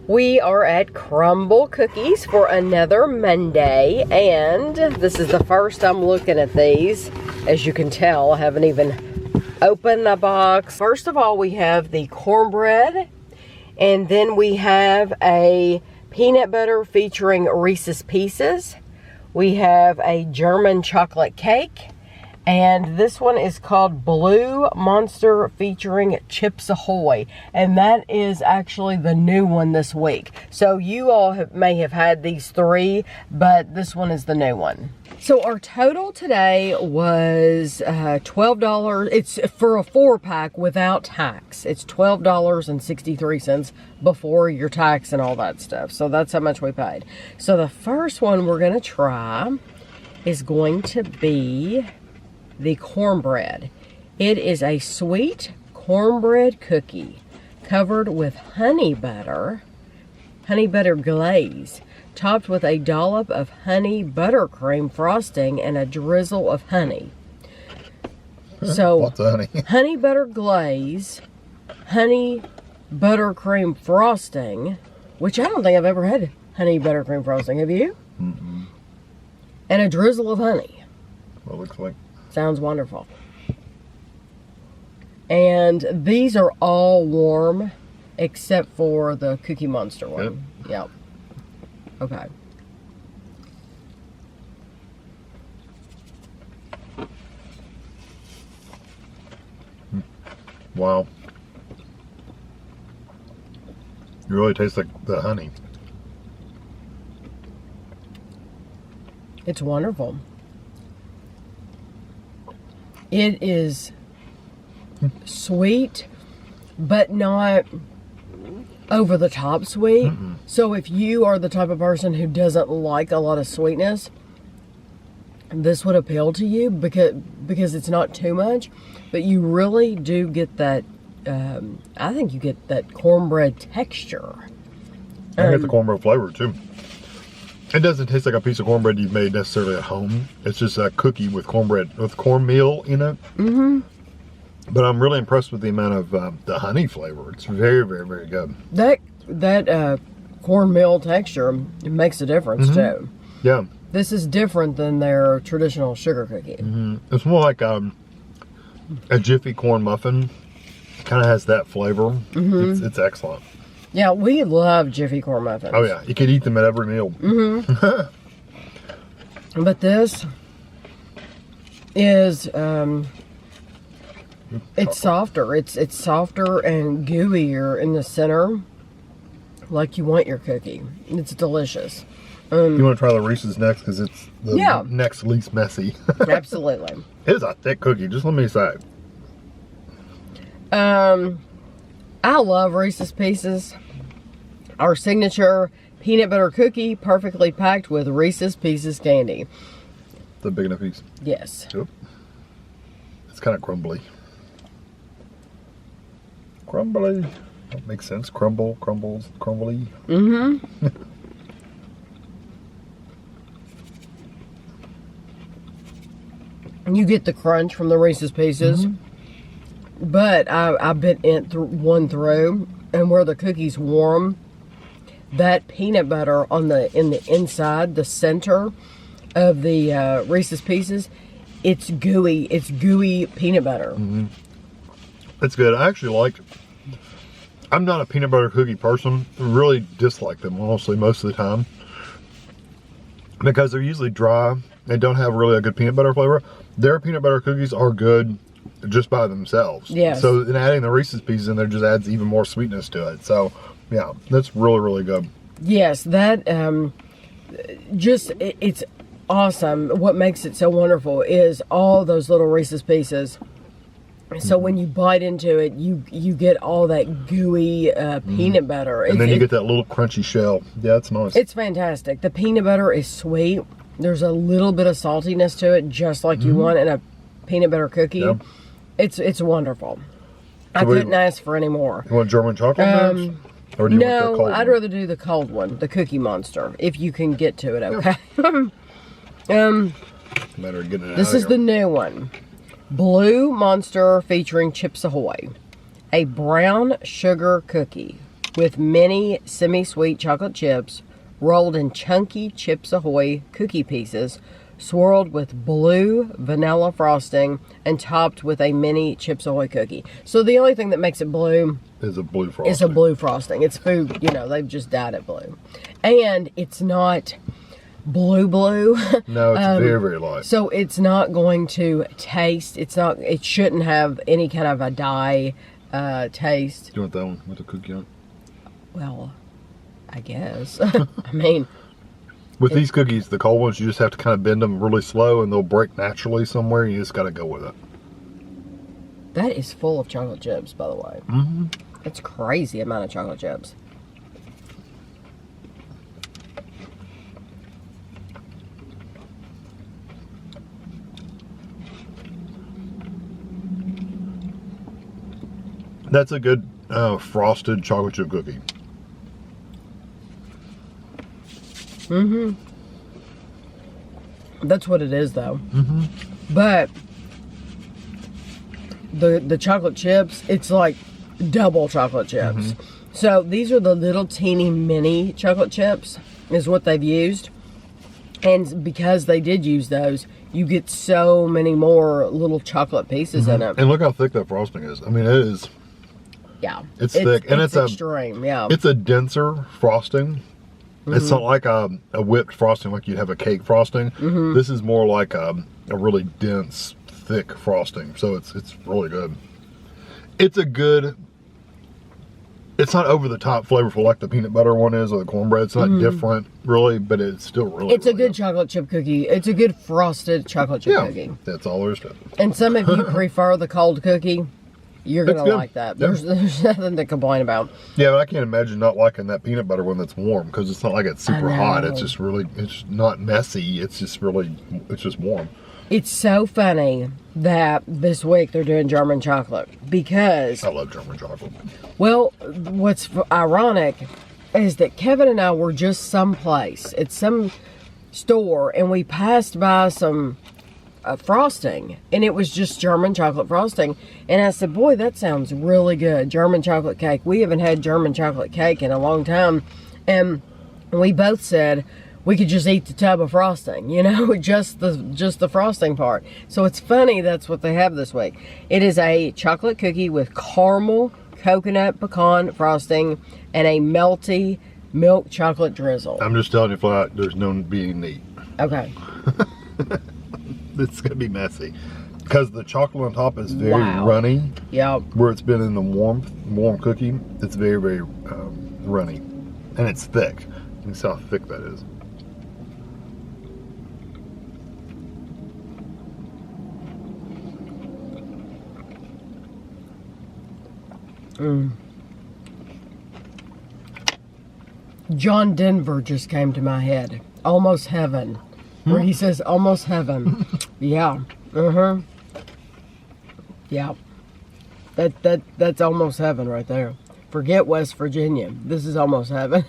We are at Crumbl Cookies for another Monday, and this is the first I'm looking at these. As you can tell, I haven't even opened the box. First of all, we have the cornbread, and then we have a peanut butter featuring Reese's Pieces. We have a German chocolate cake, and this one is called Blue Monster featuring Chips Ahoy. And that is actually the new one this week. So you all may have had these three, but this one is the new one. So our total today was $12. It's for a 4-pack without tax. It's $12.63 before your tax and all that stuff. So that's how much we paid. So the first one we're going to try is going to be the cornbread. It is a sweet cornbread cookie covered with honey butter glaze, topped with a dollop of honey buttercream frosting and a drizzle of honey. So, what's honey? Honey butter glaze, honey buttercream frosting, which I don't think I've ever had honey buttercream frosting. Have you? Mm-mm. And a drizzle of honey. What it looks like. Sounds wonderful. And these are all warm except for the Cookie Monster one. Yep. Okay. Wow. It really tastes like the honey. It's wonderful. It is sweet, but not over the top sweet. Mm-mm. So if you are the type of person who doesn't like a lot of sweetness, this would appeal to you because it's not too much, but you really do get that, I think you get that cornbread texture. I get the cornbread flavor too. It doesn't taste like a piece of cornbread you've made necessarily at home. It's just a cookie with cornbread, with cornmeal in it. Mm-hmm. But I'm really impressed with the amount of the honey flavor. It's very, very, very good. That cornmeal texture makes a difference too. Yeah. This is different than their traditional sugar cookie. It's more like a Jiffy corn muffin. Kind of has that flavor. It's excellent. Yeah, we love Jiffy corn muffins. Oh yeah, you could eat them at every meal. But this is it's softer. It's softer and gooier in the center, like you want your cookie. It's delicious. You want to try the Reese's next because it's the next least messy. Absolutely. It is a thick cookie. Just let me say. I love Reese's Pieces. Our signature peanut butter cookie, perfectly packed with Reese's Pieces candy. The big enough piece. Yes. Yep. It's kind of crumbly. Crumbly. That makes sense. Crumbles, crumbly. You get the crunch from the Reese's Pieces. But I bit one through, and where the cookie's warm, that peanut butter in the inside, the center of the Reese's Pieces, it's gooey. It's gooey peanut butter. It's good. I actually I'm not a peanut butter cookie person. I really dislike them, honestly, most of the time. Because they're usually dry. They don't have really a good peanut butter flavor. Their peanut butter cookies are good just by themselves. Yes. So in adding the Reese's Pieces in there just adds even more sweetness to it. So yeah, that's really, really good. Yes, that it's awesome. What makes it so wonderful is all those little Reese's Pieces. So when you bite into it, you get all that gooey peanut butter. And then you get that little crunchy shell. Yeah, it's nice. It's fantastic. The peanut butter is sweet. There's a little bit of saltiness to it, just like you want in a peanut butter cookie. Yep. It's wonderful. I couldn't ask for any more. You want German chocolate next? Or do you want the cold I'd one? rather do the cold one, the Cookie Monster, if you can get to it, okay? Matter of getting it This out is of the here. new one. Blue Monster featuring Chips Ahoy. A brown sugar cookie with mini semi-sweet chocolate chips rolled in Chunky CHIPS AHOY cookie pieces, swirled with blue vanilla frosting and topped with a mini Chips Ahoy cookie. So the only thing that makes it blue is a blue frosting. It's a blue frosting. It's food, you know, they've just dyed it blue. And it's not blue. No, it's very, very light. So it's not going to taste, it shouldn't have any kind of a dye taste. Do you want that one with the cookie on? Well, I guess. I mean, with these cookies, the cold ones, you just have to kind of bend them really slow and they'll break naturally somewhere. You just got to go with it. That is full of chocolate chips, by the way. Mm-hmm. It's crazy amount of chocolate chips. That's a good frosted chocolate chip cookie. Mm-hmm. That's what it is, though. Mm-hmm. But the chocolate chips, it's like double chocolate chips. Mm-hmm. So these are the little teeny mini chocolate chips is what they've used. And because they did use those, you get so many more little chocolate pieces in it. And look how thick that frosting is. I mean, it is. Yeah. It's thick. And it's extreme, yeah. It's a denser frosting. It's not like a whipped frosting like you'd have a cake frosting. This is more like a really dense, thick frosting. So it's really good. It's a good, it's not over the top flavorful like the peanut butter one is or the cornbread. It's not different really, but it's still really It's a good chocolate chip cookie. It's a good frosted chocolate chip cookie. That's all there is to it. And some of you prefer the cold cookie. You're going to like that. Yeah. There's nothing to complain about. Yeah, but I can't imagine not liking that peanut butter one that's warm because it's not like it's super hot. It's just really, it's not messy. It's just really, it's just warm. It's so funny that this week they're doing German chocolate because... I love German chocolate. Well, what's ironic is that Kevin and I were just someplace at some store and we passed by some frosting and it was just German chocolate frosting, and I said, boy, that sounds really good. German chocolate cake. We haven't had German chocolate cake in a long time, and we both said we could just eat the tub of frosting, you know, just the frosting part. So it's funny that's what they have this week. It is a chocolate cookie with caramel, coconut, pecan frosting and a melty milk chocolate drizzle. I'm just telling you flat, there's no being neat. Okay. It's gonna be messy because the chocolate on top is very runny. Yeah. Where it's been in the warm cookie, it's very, very runny, and it's thick. You can see how thick that is. John Denver just came to my head. Almost Heaven. Where he says almost heaven. Yeah. Yeah. That's almost heaven right there. Forget West Virginia. This is almost heaven.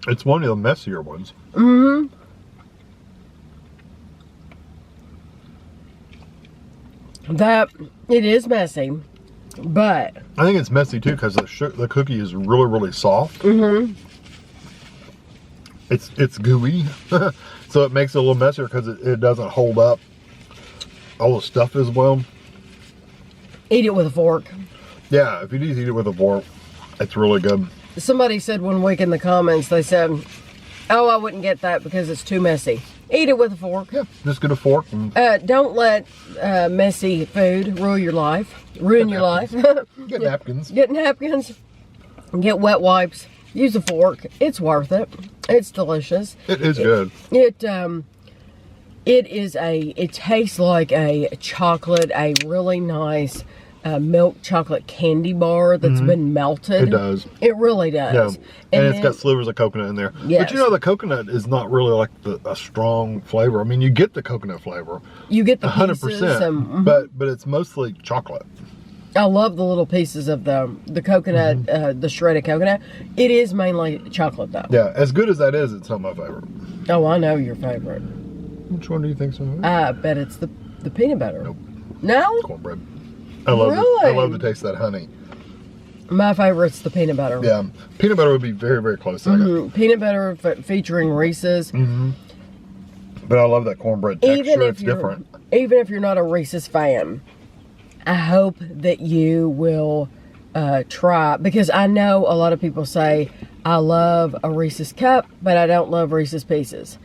It's one of the messier ones. That it is messy, but I think it's messy too because the cookie is really, really soft. It's gooey, so it makes it a little messier because it doesn't hold up all the stuff as well. Eat it with a fork. Yeah, if you do eat it with a fork, it's really good. Somebody said one week in the comments, they said, oh, I wouldn't get that because it's too messy. Eat it with a fork. Yeah, just get a fork. And don't let messy food ruin your life. Get napkins. Get napkins. Get wet wipes. Use a fork. It's worth it. It's delicious. It is good. It tastes like a chocolate, a really nice milk chocolate candy bar that's been melted. It does. It really does. Yeah. And it's got slivers of coconut in there. Yes. But you know, the coconut is not really like a strong flavor. I mean, you get the coconut flavor. You get the 100%. But it's mostly chocolate. I love the little pieces of the coconut, the shredded coconut. It is mainly chocolate, though. Yeah, as good as that is, it's not my favorite. Oh, I know your favorite. Which one do you think's my favorite? I bet it's the peanut butter. Nope. No? Cornbread. I love Really? I love the taste of that honey. My favorite's the peanut butter. Yeah, peanut butter would be very, very close second. Peanut butter featuring Reese's. But I love that cornbread texture. It's different. Even if you're not a Reese's fan, I hope that you will try, because I know a lot of people say, I love a Reese's cup, but I don't love Reese's Pieces.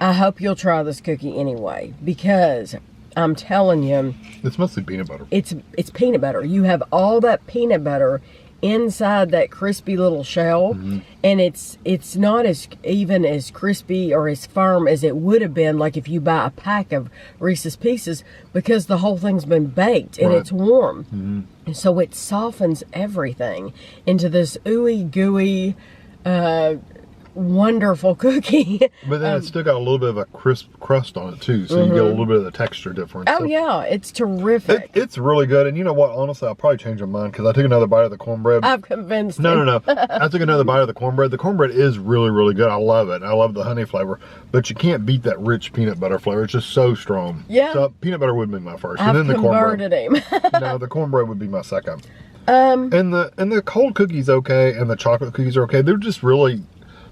I hope you'll try this cookie anyway, because I'm telling you, it's mostly peanut butter. It's peanut butter. You have all that peanut butter inside that crispy little shell, and it's not even as crispy or as firm as it would have been like if you buy a pack of Reese's Pieces, because the whole thing's been baked and it's warm. And so it softens everything into this ooey gooey wonderful cookie. But then it's still got a little bit of a crisp crust on it too, so you get a little bit of the texture difference. Oh yeah, it's terrific. It's really good. And you know what, honestly, I'll probably change my mind, because I took another bite of the cornbread. I've convinced No, him. no, no. I took another bite of the cornbread. The cornbread is really, really good. I love it. I love the honey flavor, but you can't beat that rich peanut butter flavor. It's just so strong. Yeah. So peanut butter would be my first, I've and then the cornbread. converted him. No, the cornbread would be my second. And the cold cookies okay, and the chocolate cookies are okay. They're just really,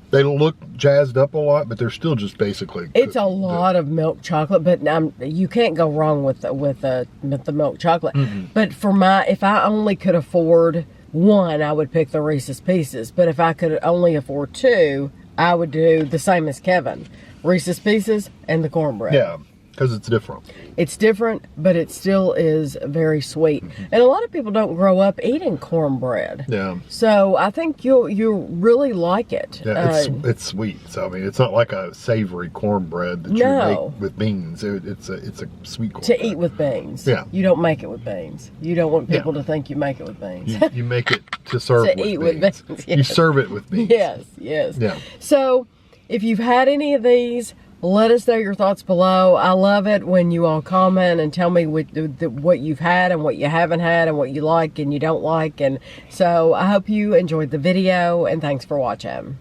they look jazzed up a lot, but they're still just basically. It's a lot of milk chocolate, but you can't go wrong with the milk chocolate. But if I only could afford one, I would pick the Reese's Pieces. But if I could only afford two, I would do the same as Kevin: Reese's Pieces and the cornbread. Yeah, because it's different. It's different, but it still is very sweet. And a lot of people don't grow up eating cornbread. Yeah. So I think you'll really like it. Yeah, it's sweet. So I mean, it's not like a savory cornbread that you make with beans. It's a sweet cornbread. To eat with beans. Yeah. You don't make it with beans. You don't want people to think you make it with beans. You make it to serve To with eat beans. with beans, yes. You serve it with beans. Yes, yes. Yeah. So if you've had any of these, let us know your thoughts below. I love it when you all comment and tell me what you've had and what you haven't had and what you like and you don't like. And so I hope you enjoyed the video, and thanks for watching.